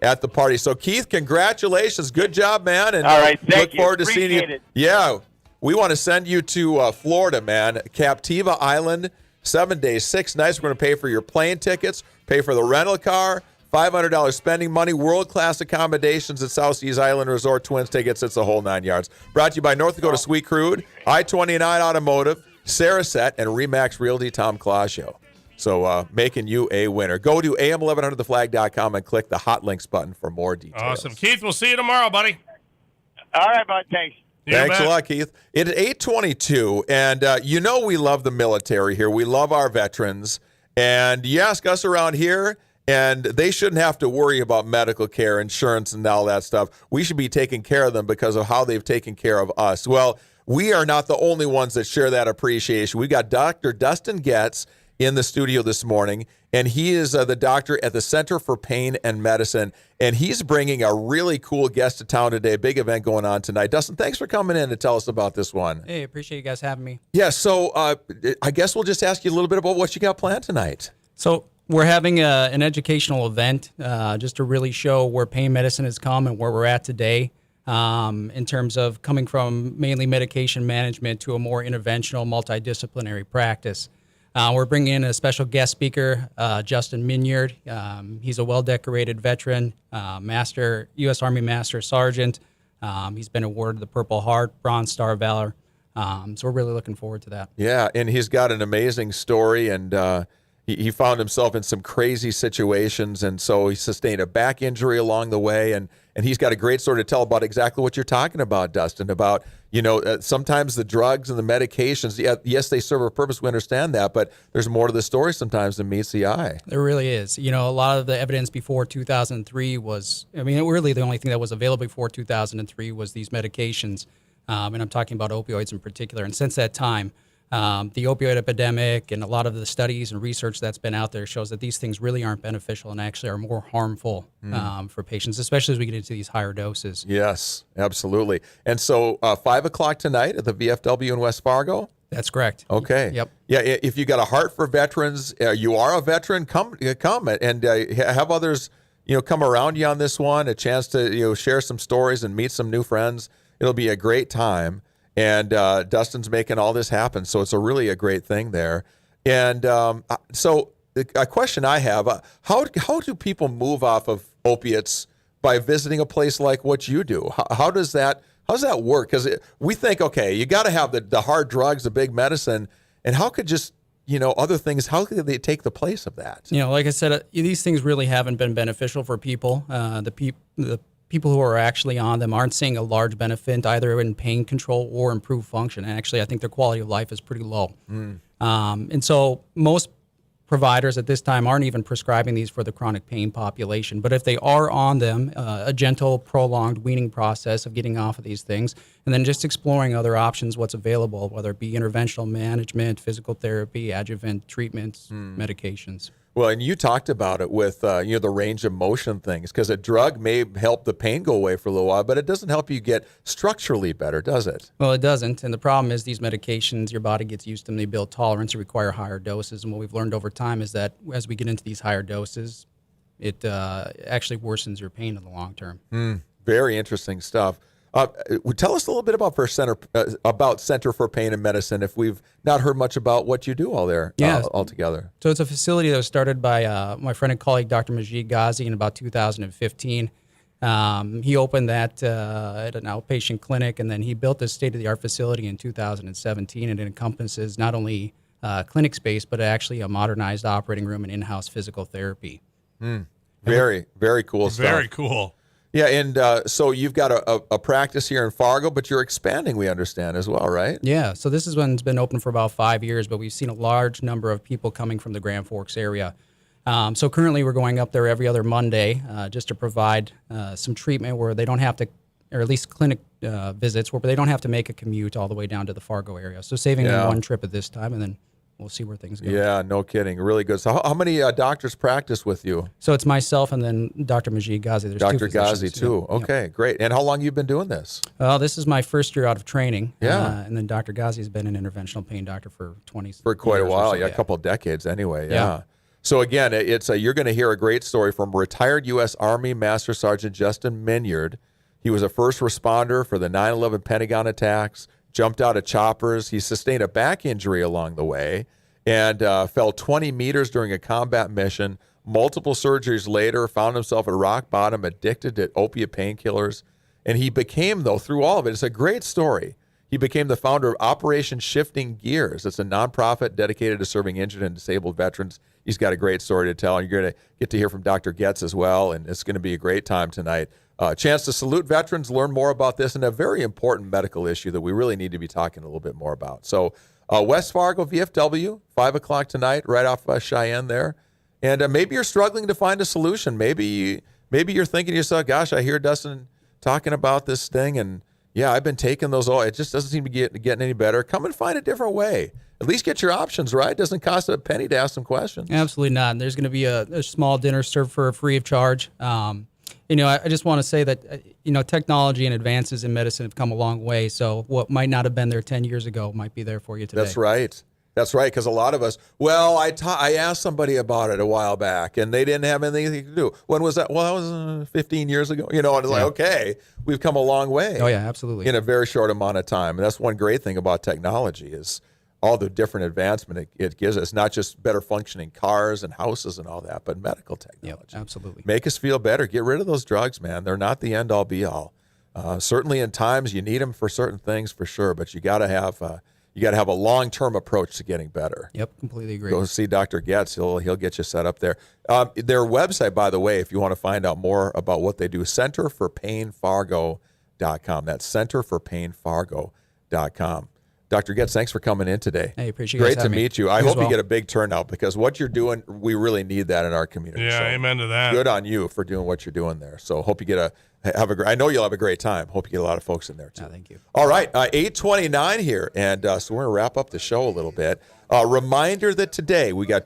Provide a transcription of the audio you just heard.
at the party. So, Keith, congratulations. Good job, man. And all right, thank look forward you. to seeing you. Appreciate it. Yeah, we want to send you to Florida, man. Captiva Island, 7 days, 6 nights. We're going to pay for your plane tickets, pay for the rental car, $500 spending money, world-class accommodations at South Seas Island Resort, Twins tickets. It's the whole 9 yards. Brought to you by North Dakota Sweet Crude, I-29 Automotive, Sarasett, and RE/MAX Realty, Tom Clausio. So making you a winner. Go to am1100theflag.com and click the hot links button for more details. Awesome. Keith, we'll see you tomorrow, buddy. All right, bud. Thanks. Thanks a lot, Keith. It's 8:22, and you know we love the military here. We love our veterans. And you ask us around here, and they shouldn't have to worry about medical care, insurance, and all that stuff. We should be taking care of them because of how they've taken care of us. Well, we are not the only ones that share that appreciation. We got Dr. Dustin Goetz in the studio this morning, and he is the doctor at the Center for Pain and Medicine, and he's bringing a really cool guest to town today. Big event going on tonight. Dustin, thanks for coming in to tell us about this one. Hey, appreciate you guys having me. Yeah, so I guess we'll just ask you a little bit about what you got planned tonight. So we're having an educational event just to really show where pain medicine has come and where we're at today in terms of coming from mainly medication management to a more interventional, multidisciplinary practice. We're bringing in a special guest speaker, Justin Minyard. He's a well-decorated veteran, master, U.S. Army Master Sergeant. He's been awarded the Purple Heart, Bronze Star of Valor. So we're really looking forward to that. Yeah, and he's got an amazing story, and he found himself in some crazy situations, and so he sustained a back injury along the way, and he's got a great story to tell about exactly what you're talking about, Dustin, about, sometimes the drugs and the medications, yes, they serve a purpose, we understand that, but there's more to the story sometimes than meets the eye. There really is. A lot of the evidence before 2003 was, really the only thing that was available before 2003 was these medications, and I'm talking about opioids in particular, and since that time, the opioid epidemic and a lot of the studies and research that's been out there shows that these things really aren't beneficial and actually are more harmful for patients, especially as we get into these higher doses. Yes, absolutely. And so 5 o'clock tonight at the VFW in West Fargo? That's correct. Okay. Yep. Yeah, if you got a heart for veterans, you are a veteran, come and have others come around you on this one, a chance to share some stories and meet some new friends. It'll be a great time. And Dustin's making all this happen, so it's really a great thing there. And so a question I have, how do people move off of opiates by visiting a place like what you do? How does that work? Because we think, okay, you got to have the hard drugs, the big medicine, and how could just other things, how could they take the place of that? Like I said, these things really haven't been beneficial for people. The people who are actually on them aren't seeing a large benefit either in pain control or improved function. And actually, I think their quality of life is pretty low. And so most providers at this time aren't even prescribing these for the chronic pain population. But if they are on them, a gentle, prolonged weaning process of getting off of these things, and then just exploring other options, what's available, whether it be interventional management, physical therapy, adjuvant treatments, medications. Well, and you talked about it with the range of motion things, because a drug may help the pain go away for a little while, but it doesn't help you get structurally better, does it? Well, it doesn't. And the problem is these medications, your body gets used to them, they build tolerance, and require higher doses. And what we've learned over time is that as we get into these higher doses, it actually worsens your pain in the long term. Very interesting stuff. Tell us a little bit about Center for Pain and Medicine, if we've not heard much about what you do altogether. So it's a facility that was started by my friend and colleague, Dr. Majid Ghazi, in about 2015. He opened that at an outpatient clinic, and then he built this state-of-the-art facility in 2017, and it encompasses not only clinic space, but actually a modernized operating room and in-house physical therapy. Very, very cool stuff. Very cool. Yeah, and so you've got a practice here in Fargo, but you're expanding, we understand, as well, right? Yeah, so this one's been open for about 5 years, but we've seen a large number of people coming from the Grand Forks area. So currently we're going up there every other Monday just to provide some treatment where they don't have to, or at least clinic visits, where they don't have to make a commute all the way down to the Fargo area. So saving them one trip at this time, and then we'll see where things go. Yeah, no kidding. Really good. So how many doctors practice with you? So it's myself and then Dr. Majid Ghazi. There's Dr. two Ghazi, too. Yeah. Okay, great. And how long have you been doing this? Well, this is my first year out of training. Yeah. And then Dr. Ghazi has been an interventional pain doctor for 20 For quite years a while, or so, a couple of decades anyway. Yeah. So again, you're going to hear a great story from retired U.S. Army Master Sergeant Justin Minyard. He was a first responder for the 9/11 Pentagon attacks, jumped out of choppers. He sustained a back injury along the way and fell 20 meters during a combat mission. Multiple surgeries later, found himself at rock bottom, addicted to opiate painkillers. And he became, though, through all of it, it's a great story. He became the founder of Operation Shifting Gears. It's a nonprofit dedicated to serving injured and disabled veterans. He's got a great story to tell, and you're going to get to hear from Dr. Goetz as well, and it's going to be a great time tonight. A chance to salute veterans, learn more about this, and a very important medical issue that we really need to be talking a little bit more about. So West Fargo VFW, 5 o'clock tonight, right off Cheyenne there. And maybe you're struggling to find a solution. Maybe you're thinking to yourself, gosh, I hear Dustin talking about this thing, and yeah, I've been taking those all. It just doesn't seem to getting any better. Come and find a different way. At least get your options right. It doesn't cost a penny to ask some questions. Absolutely not. And there's going to be a small dinner served for free of charge. I just want to say that, technology and advances in medicine have come a long way. So what might not have been there 10 years ago might be there for you today. That's right. That's right, because a lot of us, I asked somebody about it a while back, and they didn't have anything to do. When was that? Well, that was 15 years ago. And it's like, okay, we've come a long way. Oh, yeah, absolutely. In a very short amount of time. And that's one great thing about technology is all the different advancement it gives us, not just better functioning cars and houses and all that, but medical technology. Yep, absolutely. Make us feel better. Get rid of those drugs, man. They're not the end-all, be-all. Certainly in times you need them for certain things for sure, but you got to have a long-term approach to getting better. Yep, completely agree. Go see Dr. Goetz. He'll get you set up there. Their website, by the way, if you want to find out more about what they do, centerforpainfargo.com. That's centerforpainfargo.com. Dr. Goetz, thanks for coming in today. Hey, appreciate you guys Great to having me. meet you. I You as hope you well. get a big turnout because what you're doing, we really need that in our community. Yeah, So amen to that. Good on you for doing what you're doing there. So hope you I know you'll have a great time. Hope you get a lot of folks in there too. Yeah, thank you. All right, 8:29 here, and so we're going to wrap up the show a little bit. Reminder that today we got